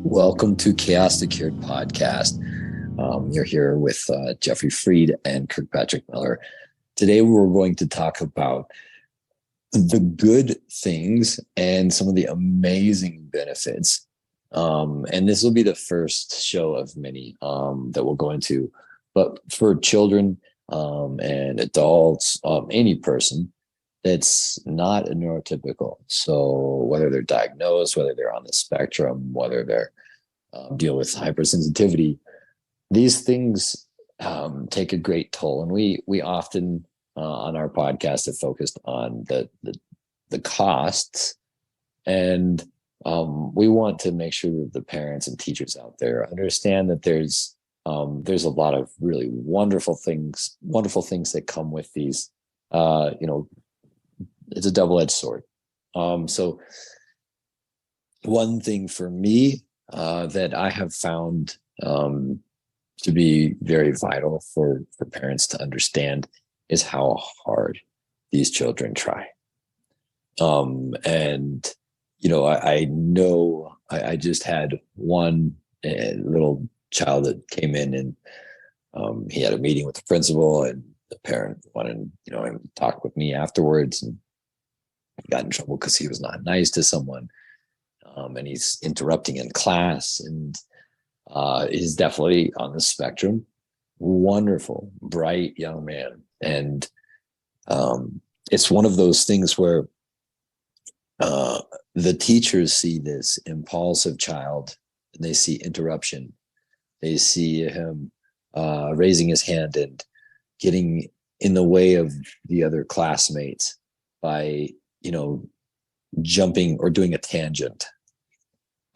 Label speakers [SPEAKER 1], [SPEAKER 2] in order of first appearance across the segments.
[SPEAKER 1] Welcome to Chaos2Cured podcast. You're here with Jeffrey Fried and Kirk Patrick Miller. Today, we're going to talk about the good things and some of the amazing benefits. And this will be the first show of many that we'll go into. But for children and adults, any person that's not a neurotypical. So whether they're diagnosed, whether they're on the spectrum, whether they're deal with hypersensitivity, these things take a great toll. And we often on our podcast have focused on the costs, and we want to make sure that the parents and teachers out there understand that there's a lot of really wonderful things that come with these. It's a double-edged sword. So one thing for me that I have found to be very vital for parents to understand is how hard these children try. And, I know I just had one little child that came in, and he had a meeting with the principal, and the parent wanted, him to talk with me afterwards, and he got in trouble because he was not nice to someone. And he's interrupting in class, and he's definitely on the spectrum. Wonderful, bright young man. And it's one of those things where the teachers see this impulsive child, and they see interruption. They see him raising his hand and getting in the way of the other classmates by, jumping or doing a tangent.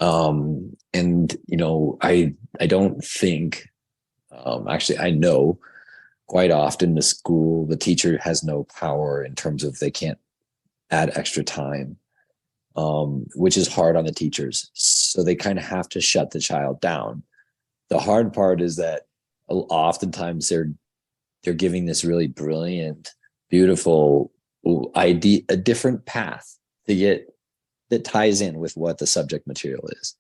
[SPEAKER 1] I don't think, actually, I know quite often the teacher has no power in terms of they can't add extra time, which is hard on the teachers. So they kind of have to shut the child down. The hard part is that oftentimes they're giving this really brilliant, beautiful idea, a different path to get that ties in with what the subject material is.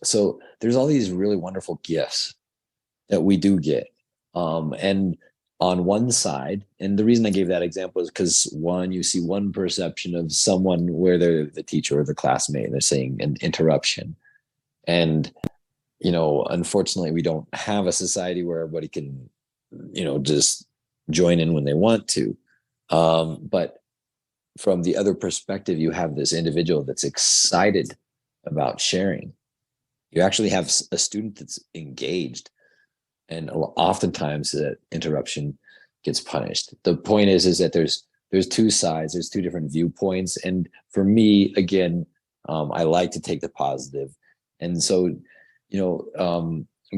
[SPEAKER 1] So there's all these really wonderful gifts that we do get. And on one side, and the reason I gave that example is because you see one perception of someone where they're the teacher or the classmate, and they're saying an interruption. And, unfortunately, we don't have a society where everybody can, just join in when they want to. But from the other perspective, you have this individual that's excited about sharing. You actually have a student that's engaged, and oftentimes that interruption gets punished. The point is that there's two sides, there's two different viewpoints. And for me, again, I like to take the positive. And so,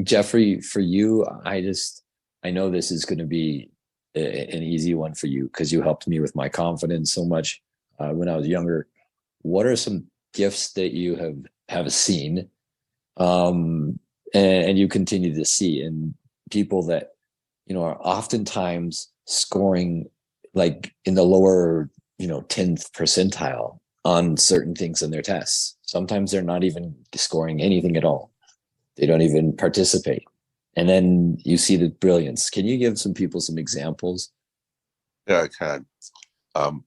[SPEAKER 1] Jeffrey, for you, I know this is going to be an easy one for you because you helped me with my confidence so much when I was younger. What are some gifts that you have seen and you continue to see in people that, are oftentimes scoring like in the lower, 10th percentile on certain things in their tests? Sometimes they're not even scoring anything at all. They don't even participate. And then you see the brilliance. Can you give some people some examples?
[SPEAKER 2] Yeah, I can.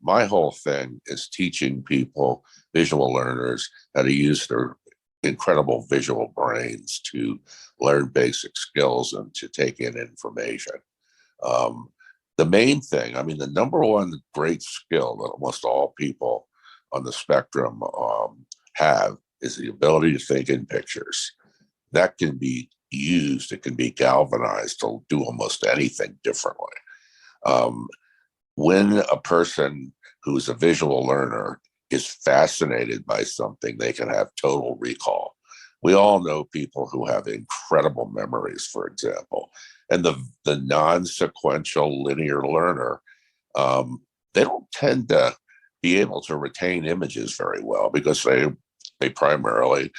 [SPEAKER 2] My whole thing is teaching people, visual learners, how to use their incredible visual brains to learn basic skills and to take in information. The main thing, the number one great skill that almost all people on the spectrum have is the ability to think in pictures. That can be used, it can be galvanized to do almost anything differently. When a person who's a visual learner is fascinated by something, they can have total recall. We all know people who have incredible memories, for example, and the non-sequential linear learner, they don't tend to be able to retain images very well because they primarily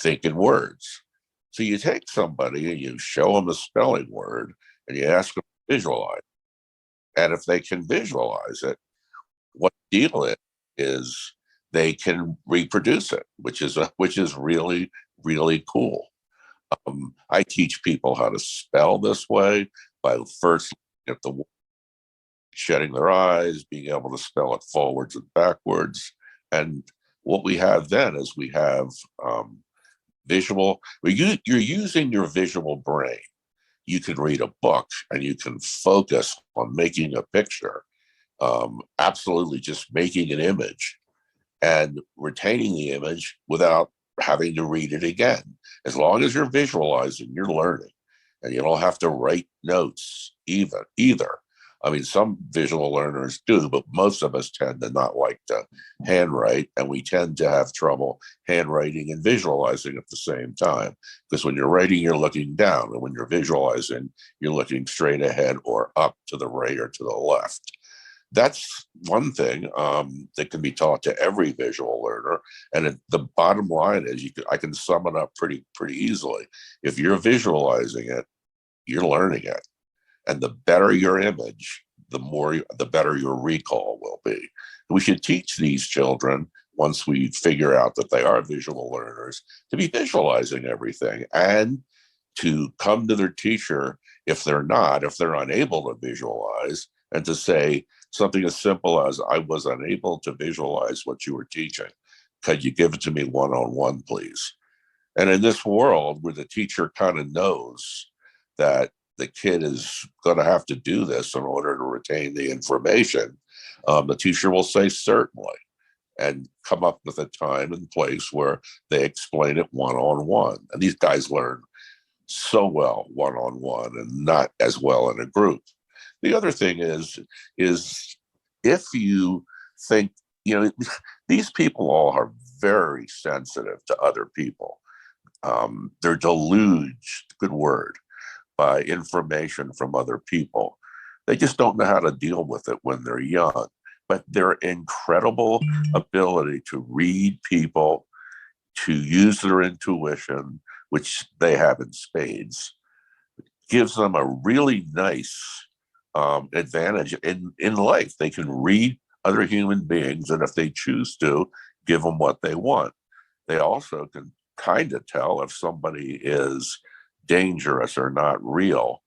[SPEAKER 2] think in words. So you take somebody and you show them a spelling word and you ask them to visualize. And if they can visualize it, what the deal is they can reproduce it, which is really, really cool. I teach people how to spell this way by first looking at the shutting their eyes, being able to spell it forwards and backwards. And what we have then is we have visual. You're using your visual brain. You can read a book and you can focus on making a picture, absolutely just making an image and retaining the image without having to read it again. As long as you're visualizing, you're learning, and you don't have to write notes either. I mean, some visual learners do, but most of us tend to not like to handwrite, and we tend to have trouble handwriting and visualizing at the same time. Because when you're writing, you're looking down, and when you're visualizing, you're looking straight ahead or up to the right or to the left. That's one thing that can be taught to every visual learner. And the bottom line is, I can sum it up pretty easily. If you're visualizing it, you're learning it. And the better your image, the better your recall will be. We should teach these children, once we figure out that they are visual learners, to be visualizing everything and to come to their teacher if they're unable to visualize, and to say something as simple as, I was unable to visualize what you were teaching. Could you give it to me one-on-one, please? And in this world where the teacher kind of knows that the kid is going to have to do this in order to retain the information, the teacher will say certainly, and come up with a time and place where they explain it one-on-one. And these guys learn so well one-on-one and not as well in a group. The other thing is if you think, these people all are very sensitive to other people. They're deluged, good word, by information from other people. They just don't know how to deal with it when they're young. But their incredible ability to read people, to use their intuition, which they have in spades, gives them a really nice advantage in life. They can read other human beings, and if they choose to, give them what they want. They also can kind of tell if somebody is dangerous or not real,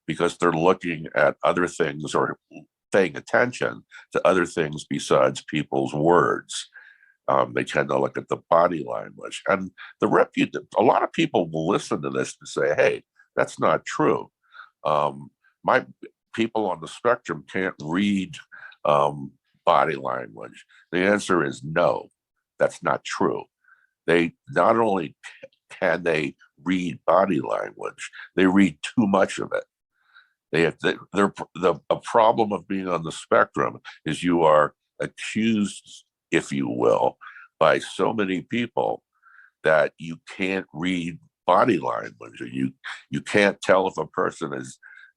[SPEAKER 2] because they're looking at other things or paying attention to other things besides people's words. They tend to look at the body language, and a lot of people will listen to this and say, hey, that's not true. My people on the spectrum can't read body language. The answer is no, that's not true. They not only can they read body language, they read too much of it. A problem of being on the spectrum is you are accused, if you will, by so many people that you can't read body language, or you can't tell if a person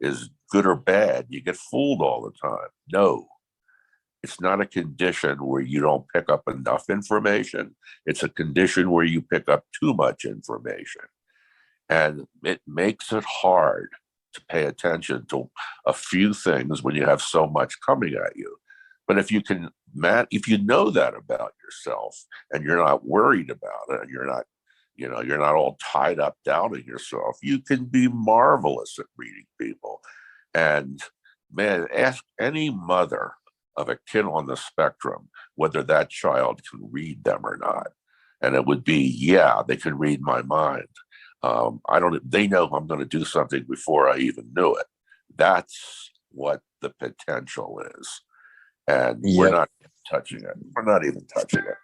[SPEAKER 2] is good or bad. You get fooled all the time. No, it's not a condition where you don't pick up enough information. It's a condition where you pick up too much information. And it makes it hard to pay attention to a few things when you have so much coming at you. But if you know that about yourself, and you're not worried about it, and you're not all tied up doubting yourself, you can be marvelous at reading people. And man, ask any mother of a kid on the spectrum whether that child can read them or not. And it would be, yeah, they can read my mind. They know I'm going to do something before I even knew it. That's what the potential is. And We're not touching it. We're not even touching it.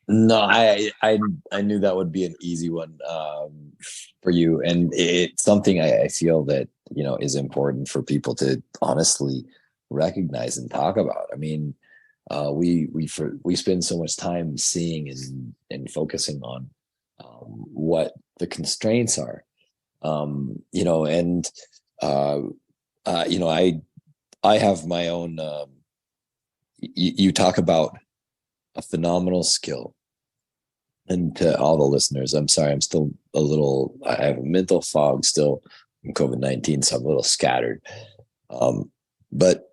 [SPEAKER 1] No, I knew that would be an easy one for you. And it's something I feel that, is important for people to honestly recognize and talk about. I mean, we spend so much time seeing and focusing on what the constraints are, I have my own. You talk about a phenomenal skill, and to all the listeners, I'm sorry, I'm still I have a mental fog still from COVID-19, so I'm a little scattered. But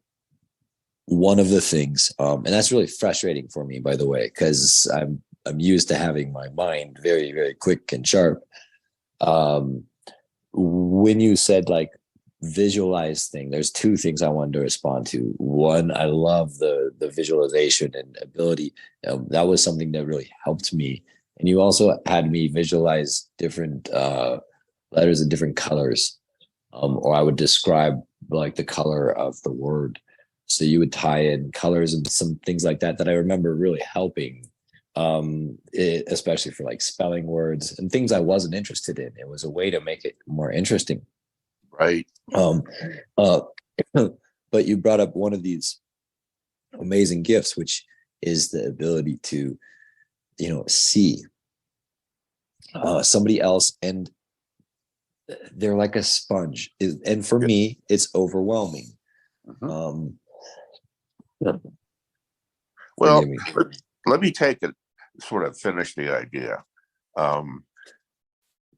[SPEAKER 1] one of the things, and that's really frustrating for me, by the way, because I'm used to having my mind very, very quick and sharp. When you said like visualize thing, there's two things I wanted to respond to. One, I love the visualization and ability. That was something that really helped me. And you also had me visualize different letters in different colors, or I would describe like the color of the word. So you would tie in colors and some things like that I remember really helping, especially for like spelling words and things I wasn't interested in. It was a way to make it more interesting.
[SPEAKER 2] Right.
[SPEAKER 1] Um, uh, but you brought up one of these amazing gifts, which is the ability to, see somebody else, and they're like a sponge. And for me, it's overwhelming.
[SPEAKER 2] Mhm.
[SPEAKER 1] Well,
[SPEAKER 2] Well, let me take it, sort of finish the idea.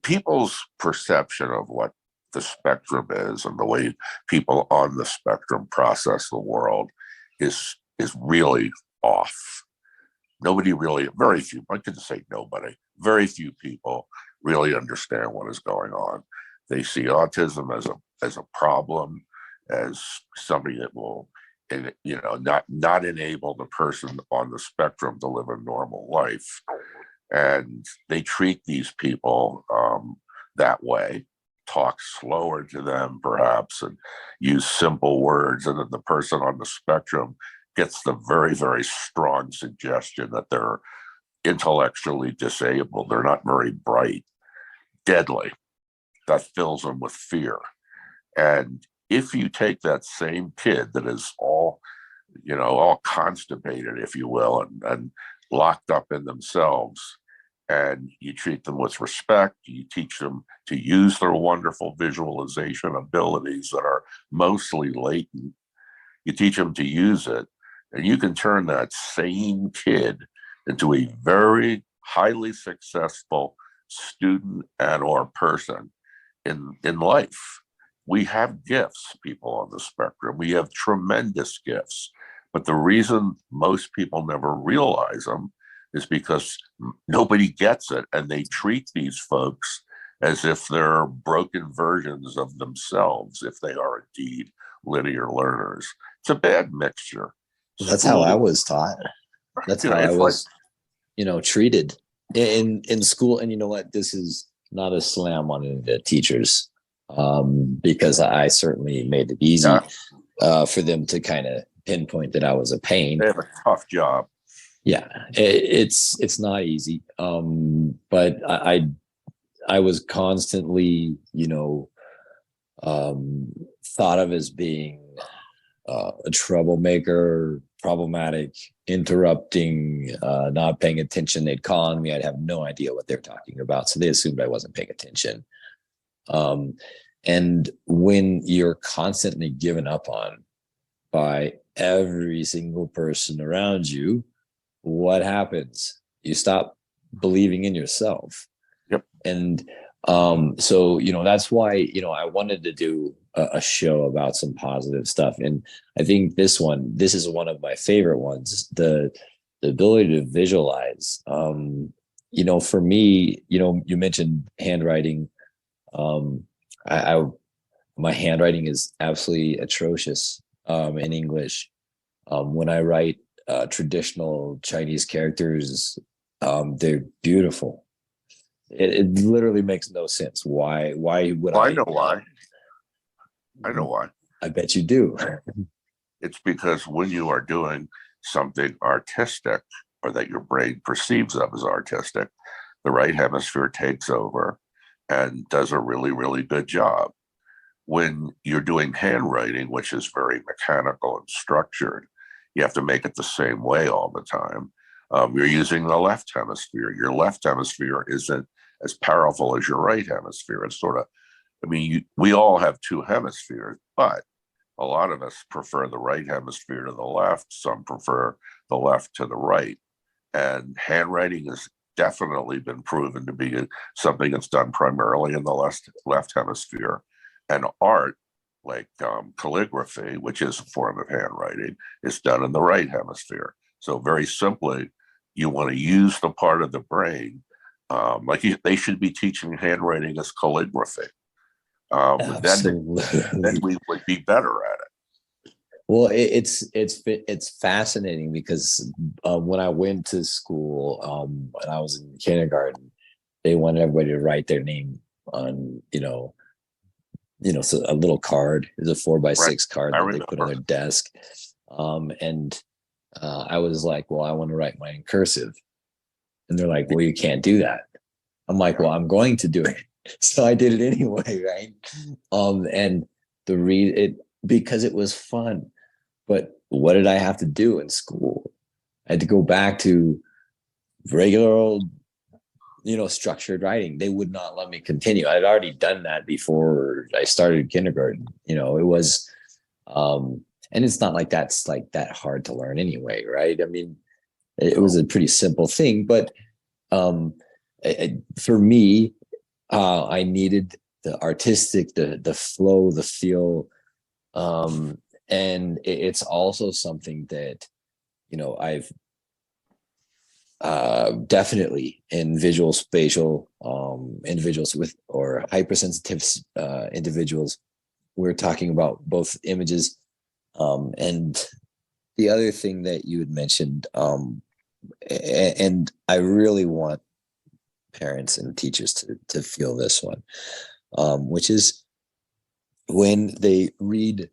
[SPEAKER 2] People's perception of what the spectrum is and the way people on the spectrum process the world is really off. Nobody really, very few, I couldn't say nobody, very few people really understand what is going on. They see autism as a problem, as something that will, not enable the person on the spectrum to live a normal life. And they treat these people that way, talk slower to them perhaps, and use simple words. And then the person on the spectrum gets the very, very strong suggestion that they're intellectually disabled. They're not very bright. Deadly. That fills them with fear. And if you take that same kid that is all constipated, if you will, and locked up in themselves, and you treat them with respect, you teach them to use their wonderful visualization abilities that are mostly latent, you teach them to use it, and you can turn that same kid into a very highly successful student and or person in life. We have gifts, people on the spectrum. We have tremendous gifts. But the reason most people never realize them is because nobody gets it, and they treat these folks as if they're broken versions of themselves, if they are indeed linear learners. It's a bad mixture.
[SPEAKER 1] That's how I was taught. That's how I was, treated in school. And you know what? This is not a slam on any of the teachers, because I certainly made it easy for them to kind of pinpoint that I was a pain.
[SPEAKER 2] They have a tough job.
[SPEAKER 1] Yeah, it's not easy. But I was constantly, thought of as being a troublemaker, problematic, interrupting, not paying attention. They'd call on me. I'd have no idea what they're talking about. So they assumed I wasn't paying attention. And when you're constantly given up on by every single person around you, what happens? You stop believing in yourself.
[SPEAKER 2] Yep.
[SPEAKER 1] And so, that's why, I wanted to do a show about some positive stuff. And I think this is one of my favorite ones, the ability to visualize. For me, you mentioned handwriting. My handwriting is absolutely atrocious in English. When I write traditional Chinese characters, they're beautiful. It literally makes no sense. Why would
[SPEAKER 2] I know why. I know why.
[SPEAKER 1] I bet you do.
[SPEAKER 2] It's because when you are doing something artistic, or that your brain perceives of as artistic, the right hemisphere takes over and does a really, really good job. When you're doing handwriting, which is very mechanical and structured, you have to make it the same way all the time. You're using the left hemisphere. Your left hemisphere isn't as powerful as your right hemisphere. It's sort of, we all have two hemispheres, but a lot of us prefer the right hemisphere to the left. Some prefer the left to the right. And handwriting has definitely been proven to be something that's done primarily in the left hemisphere. And art like calligraphy, which is a form of handwriting, is done in the right hemisphere. So very simply, you want to use the part of the brain, they should be teaching handwriting as calligraphy. Then
[SPEAKER 1] Absolutely.
[SPEAKER 2] we would be better at it.
[SPEAKER 1] Well, it's fascinating because when I went to school, when I was in kindergarten, they wanted everybody to write their name on, so a little card. Is a 4x6 card that they put on their desk. And I was like, well, I want to write mine in cursive. And they're like, well, you can't do that. I'm like, well, I'm going to do it. So I did it anyway, right? And because it was fun. But what did I have to do in school? I had to go back to regular old, structured writing. They would not let me continue. I'd already done that before I started kindergarten. It was, and it's not like that's like that hard to learn anyway, right? I mean, it was a pretty simple thing, but for me, I needed the artistic, the flow, the feel, and it's also something that I've definitely in visual spatial individuals with or hypersensitive individuals. We're talking about both images, and the other thing that you had mentioned, and I really want parents and teachers to feel this one, which is when they read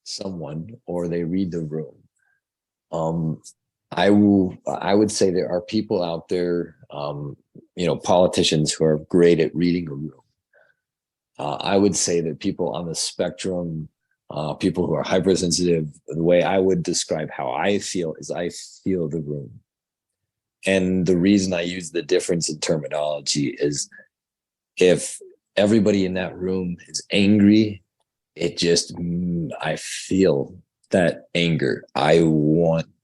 [SPEAKER 1] someone or they read the room. I would say there are people out there, politicians who are great at reading a room. I would say that people on the spectrum, people who are hypersensitive, the way I would describe how I feel is I feel the room. And the reason I use the difference in terminology is if everybody in that room is angry, I feel that anger.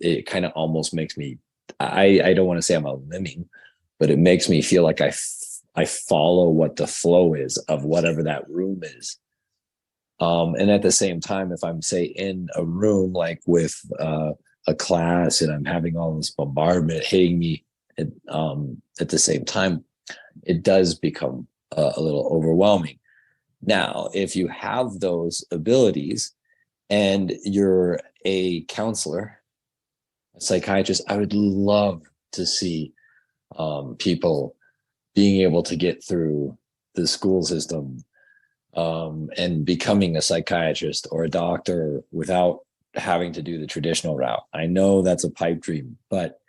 [SPEAKER 1] It kind of almost makes me, I don't want to say I'm a lemming, but it makes me feel like I follow what the flow is of whatever that room is. And at the same time, if I'm say in a room like with a class and I'm having all this bombardment hitting me at the same time, it does become a little overwhelming. Now, if you have those abilities and you're a counselor, a psychiatrist, I would love to see people being able to get through the school system and becoming a psychiatrist or a doctor without having to do the traditional route. I know that's a pipe dream, but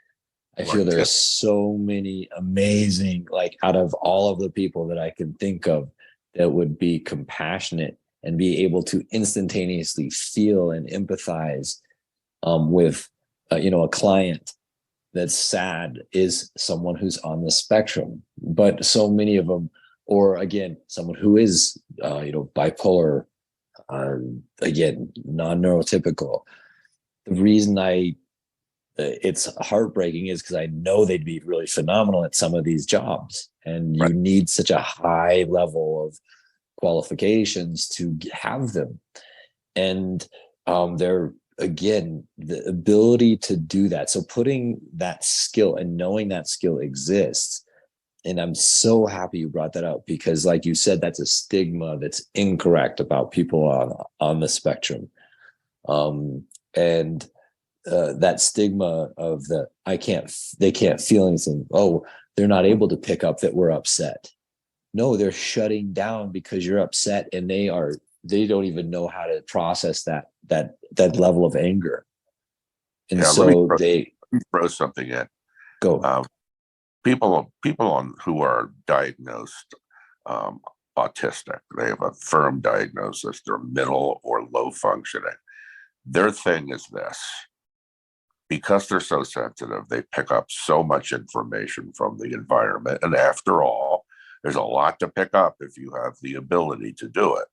[SPEAKER 1] I feel there are so many amazing, like out of all of the people that I can think of that would be compassionate and be able to instantaneously feel and empathize with, a client that's sad is someone who's on the spectrum. But so many of them, or again, someone who is, bipolar, again, non-neurotypical. The reason it's heartbreaking is because I know they'd be really phenomenal at some of these jobs. And you need such a high level of qualifications to have them. And they're, again, the ability to do that. So putting that skill and knowing that skill exists. And I'm so happy you brought that up because, like you said, that's a stigma that's incorrect about people on the spectrum. And that stigma of they can't feel anything. Oh, they're not able to pick up that we're upset. No, they're shutting down because you're upset, and they don't even know how to process that level of anger. And so
[SPEAKER 2] let me throw something in.
[SPEAKER 1] Go.
[SPEAKER 2] People who are diagnosed autistic, they have a firm diagnosis, they're middle or low functioning. Their thing is this: because they're so sensitive, they pick up so much information from the environment. And after all, there's a lot to pick up if you have the ability to do it.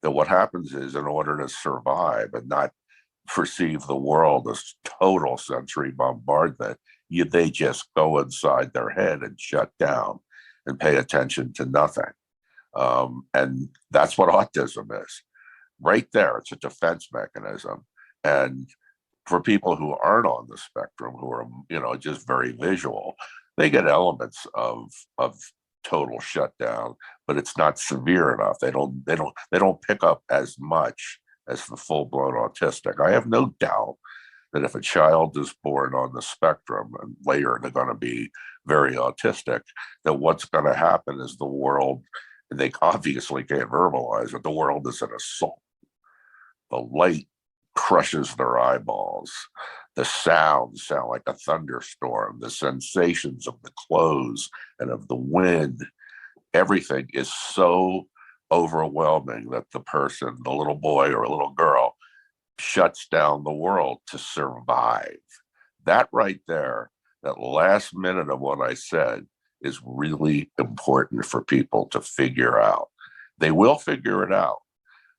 [SPEAKER 2] That what happens is, in order to survive and not perceive the world as total sensory bombardment, they just go inside their head and shut down and pay attention to nothing. And that's what autism is. right there. It's a defense mechanism. And for people who aren't on the spectrum, who are, just very visual, they get elements of total shutdown, but it's not severe enough. They don't pick up as much as the full-blown autistic. I have no doubt that if a child is born on the spectrum and later they're going to be very autistic, that what's going to happen is the world, and they obviously can't verbalize it, the world is an assault. The light crushes their eyeballs. The sounds sound like a thunderstorm. The sensations of the clothes and of the wind, everything is so overwhelming that the person, the little boy or a little girl, shuts down the world to survive. That right there, that last minute of what I said, is really important for people to figure out. They will figure it out.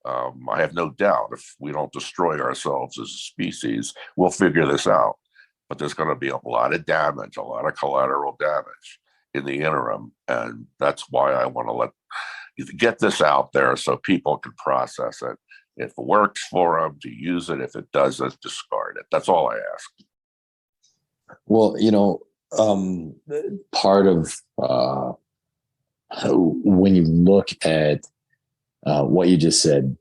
[SPEAKER 2] I have no doubt if we don't destroy ourselves as a species, we'll figure this out. But there's going to be a lot of damage, a lot of collateral damage in the interim. And that's why I want to get this out there so people can process it. If it works for them, to use it. If it doesn't, discard it. That's all I ask.
[SPEAKER 1] Well, part of when you look at what you just said,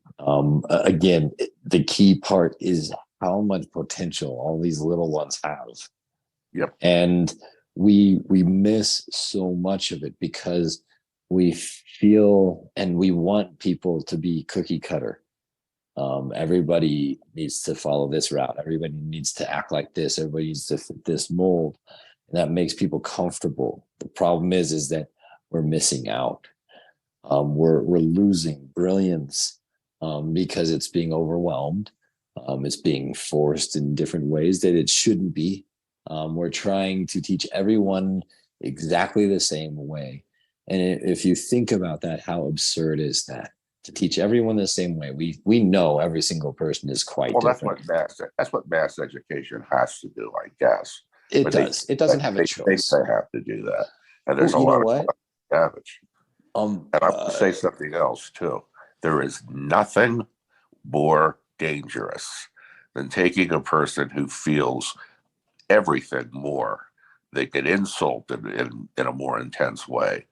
[SPEAKER 1] again, the key part is how much potential all these little ones have.
[SPEAKER 2] Yep.
[SPEAKER 1] And we miss so much of it because we feel and we want people to be cookie cutter. Everybody needs to follow this route. Everybody needs to act like this. Everybody needs to fit this mold. And that makes people comfortable. The problem is that we're missing out. We're losing brilliance because it's being overwhelmed. It's being forced in different ways that it shouldn't be. We're trying to teach everyone exactly the same way. And if you think about that, how absurd is that? To teach everyone the same way. We know every single person is quite different.
[SPEAKER 2] That's what mass education has to do, I guess.
[SPEAKER 1] It does. It doesn't have a choice.
[SPEAKER 2] They have to do that. And there's a lot of damage. And I want to say something else too. There is nothing more dangerous than taking a person who feels everything more. They get insulted in a more intense way.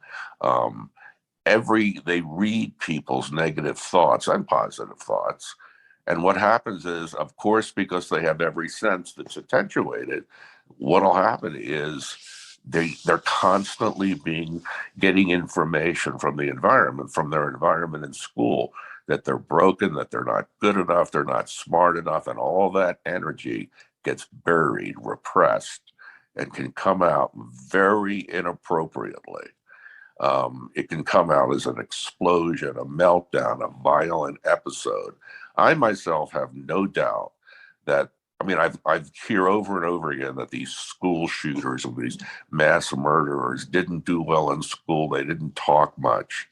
[SPEAKER 2] They read people's negative thoughts and positive thoughts. And what happens is, of course, because they have every sense that's attenuated, what'll happen is they're constantly getting information from the environment, from their environment in school, that they're broken, that they're not good enough, they're not smart enough, and all that energy gets buried, repressed, and can come out very inappropriately. It can come out as an explosion, a meltdown, a violent episode. I myself have no doubt that, I've hear over and over again that these school shooters and these mass murderers didn't do well in school. They didn't talk much.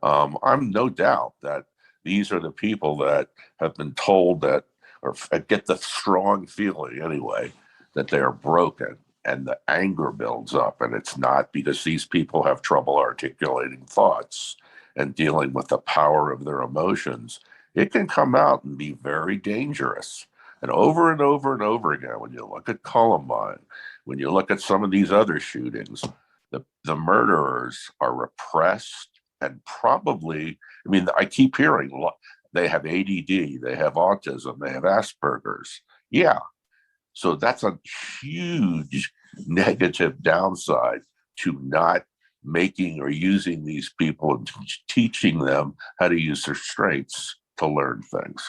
[SPEAKER 2] I'm no doubt that these are the people that have been told that, or get the strong feeling anyway, that they are broken. And the anger builds up, and it's not because these people have trouble articulating thoughts and dealing with the power of their emotions. It can come out and be very dangerous. And over and over and over again, when you look at Columbine, when you look at some of these other shootings, the murderers are repressed and probably, I keep hearing they have ADD, they have autism, they have Asperger's. Yeah. So that's a huge negative downside to not making or using these people and teaching them how to use their strengths to learn things.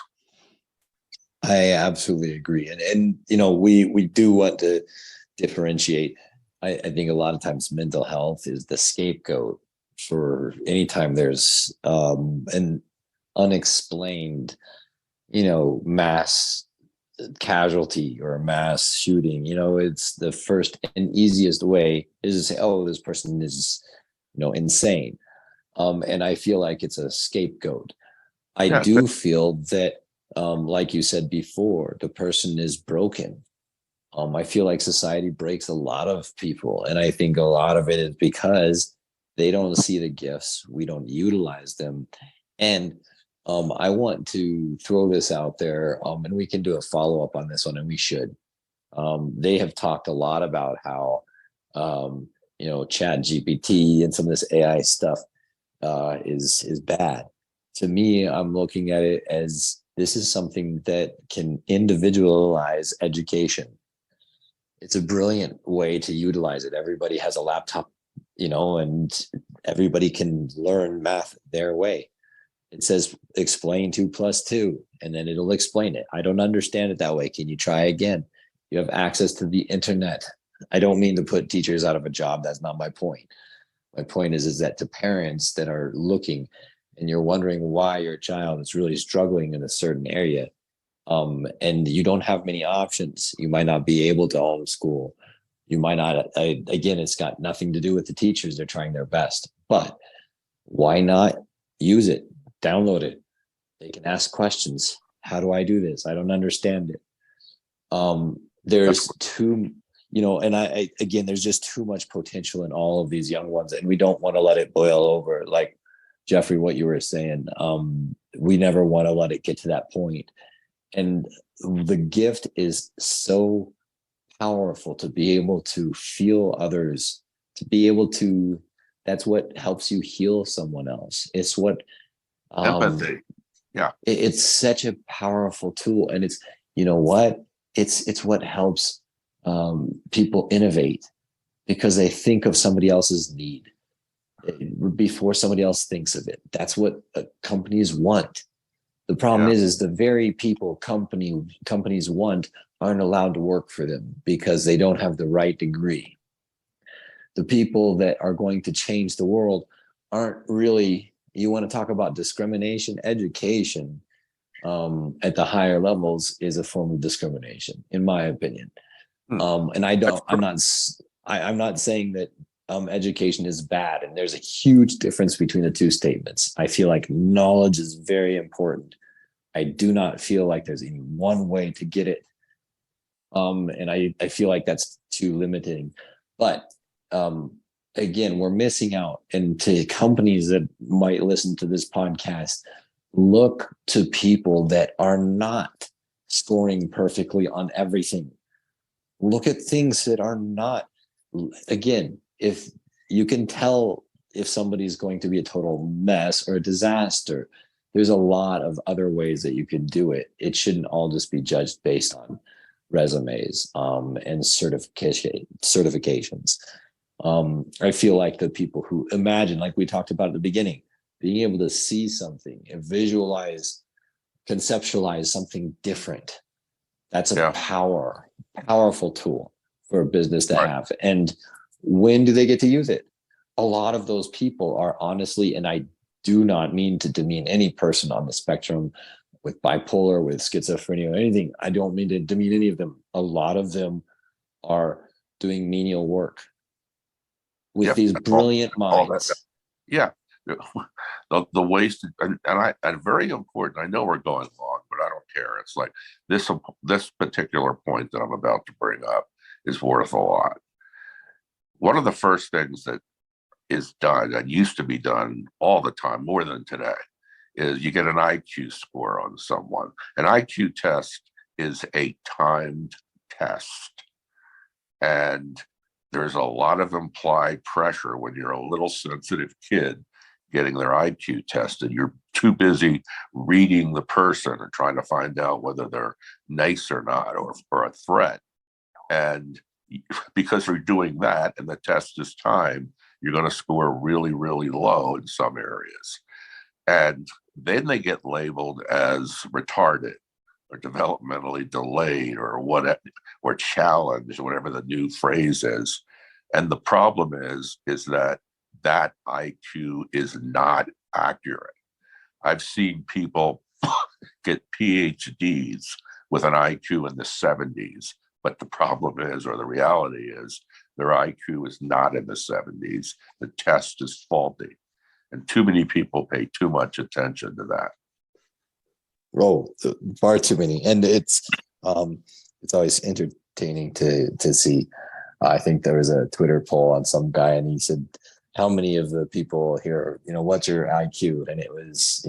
[SPEAKER 1] I absolutely agree. And we do want to differentiate. I think a lot of times mental health is the scapegoat for anytime there's an unexplained, mass casualty or a mass shooting. It's the first and easiest way is to say, oh, this person is, insane. And I feel like it's a scapegoat. I do feel that, like you said before, the person is broken. I feel like society breaks a lot of people. And I think a lot of it is because they don't see the gifts. We don't utilize them. And I want to throw this out there, and we can do a follow-up on this one, and we should. They have talked a lot about how, Chat GPT and some of this AI stuff is bad. To me, I'm looking at it as this is something that can individualize education. It's a brilliant way to utilize it. Everybody has a laptop, and everybody can learn math their way. It says explain 2 + 2, and then it'll explain it. I don't understand it that way. Can you try again? You have access to the internet. I don't mean to put teachers out of a job. That's not my point. My point is that to parents that are looking and you're wondering why your child is really struggling in a certain area, and you don't have many options, you might not be able to homeschool. You might not, again, it's got nothing to do with the teachers. They're trying their best, but why not use it? Download it. They can ask questions. How do I do this? I don't understand it. There's there's just too much potential in all of these young ones, and we don't want to let it boil over. Like Jeffrey, what you were saying, we never want to let it get to that point. And the gift is so powerful to be able to feel others, to be able to, that's what helps you heal someone else. It's what,
[SPEAKER 2] empathy. Yeah.
[SPEAKER 1] It's such a powerful tool. And it's, it's what helps people innovate, because they think of somebody else's need before somebody else thinks of it. That's what companies want. The problem is the very people companies want aren't allowed to work for them because they don't have the right degree. The people that are going to change the world aren't really, you want to talk about discrimination, education at the higher levels is a form of discrimination, in my opinion. And I'm not saying that education is bad, and there's a huge difference between the two statements. I feel like knowledge is very important. I do not feel like there's any one way to get it. And I feel like that's too limiting. But again, we're missing out. And to companies that might listen to this podcast, look to people that are not scoring perfectly on everything. Look at things that are not, again, if you can tell if somebody's going to be a total mess or a disaster, there's a lot of other ways that you can do it. It shouldn't all just be judged based on resumes and certifications. I feel like the people who imagine, like we talked about at the beginning, being able to see something and visualize, conceptualize something different, that's a powerful tool for a business to have. And when do they get to use it? A lot of those people are honestly, and I do not mean to demean any person on the spectrum with bipolar, with schizophrenia, or anything. I don't mean to demean any of them. A lot of them are doing menial work with these brilliant minds.
[SPEAKER 2] The waste, and very important. I know we're going long, but I don't care. It's like this particular point that I'm about to bring up is worth a lot. One of the first things that is done, and used to be done all the time, more than today, is you get an IQ score on someone. An IQ test is a timed test. And there's a lot of implied pressure when you're a little sensitive kid getting their IQ tested. You're too busy reading the person and trying to find out whether they're nice or not, or a threat. And because you're doing that and the test is timed, you're going to score really, really low in some areas. And then they get labeled as retarded or developmentally delayed or whatever, or challenged, whatever the new phrase is. And the problem is that IQ is not accurate. I've seen people get PhDs with an IQ in the 70s, but the problem is, or the reality is, their IQ is not in the 70s. The test is faulty. And too many people pay too much attention to that.
[SPEAKER 1] Oh, far too many. And it's always entertaining to see. I think there was a Twitter poll on some guy, and he said, how many of the people here, what's your IQ? And it was,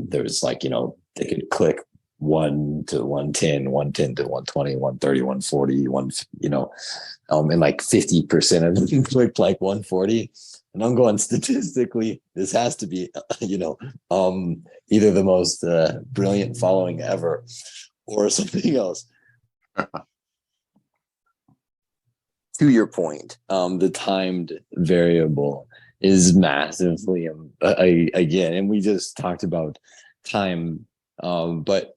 [SPEAKER 1] There's like, they could click 1 to 110, 110 to 120, 130, 140, and like 50% of them clicked like 140. And I'm going, statistically, this has to be, either the most brilliant following ever or something else. To your point, the timed variable is massively, again, and we just talked about time, but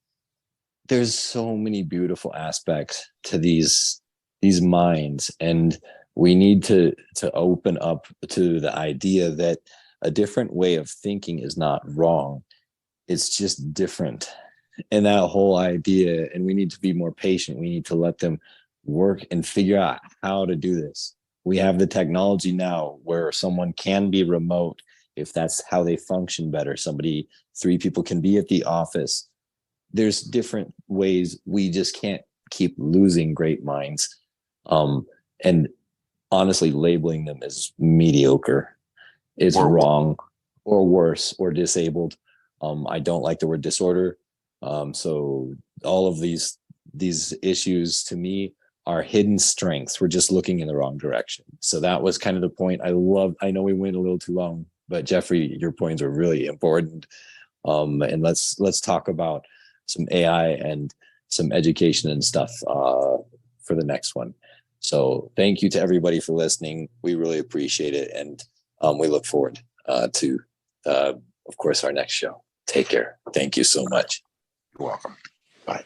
[SPEAKER 1] there's so many beautiful aspects to these minds, and we need to open up to the idea that a different way of thinking is not wrong. It's just different. And that whole idea, and we need to be more patient. We need to let them work and figure out how to do this. We have the technology now where someone can be remote if that's how they function better. 3 people can be at the office. There's different ways. We just can't keep losing great minds. And honestly, labeling them as mediocre is wrong, or worse, or disabled. I don't like the word disorder. So all of these issues to me are hidden strengths. We're just looking in the wrong direction. So that was kind of the point. I know we went a little too long, but Jeffrey, your points are really important. And let's talk about some AI and some education and stuff for the next one. So thank you to everybody for listening. We really appreciate it. And we look forward to, of course, our next show. Take care. Thank you so much.
[SPEAKER 2] You're welcome. Bye.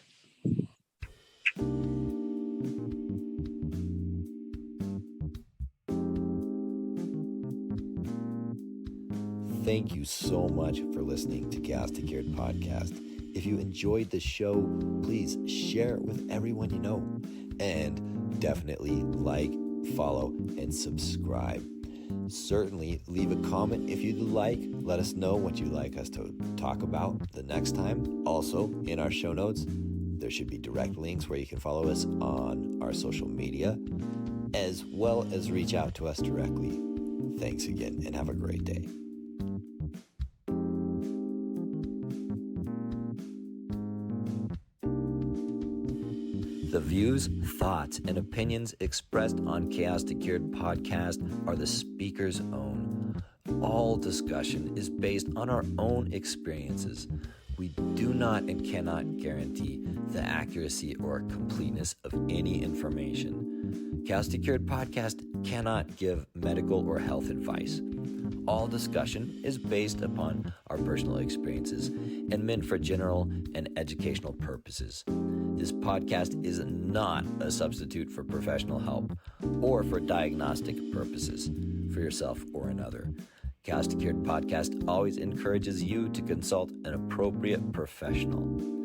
[SPEAKER 3] Thank you so much for listening to Chaos2Cured podcast. If you enjoyed the show, please share it with everyone you know. And definitely like, follow, and subscribe. Certainly leave a comment if you'd like. Let us know what you'd like us to talk about the next time. Also, in our show notes, there should be direct links where you can follow us on our social media, as well as reach out to us directly. Thanks again, and have a great day. The views, thoughts, and opinions expressed on Chaos2Cured podcast are the speaker's own. All discussion is based on our own experiences. We do not and cannot guarantee the accuracy or completeness of any information. Chaos2Cured podcast cannot give medical or health advice. All discussion is based upon our personal experiences and meant for general and educational purposes. This podcast is not a substitute for professional help or for diagnostic purposes for yourself or another. Chaos2Cured podcast always encourages you to consult an appropriate professional.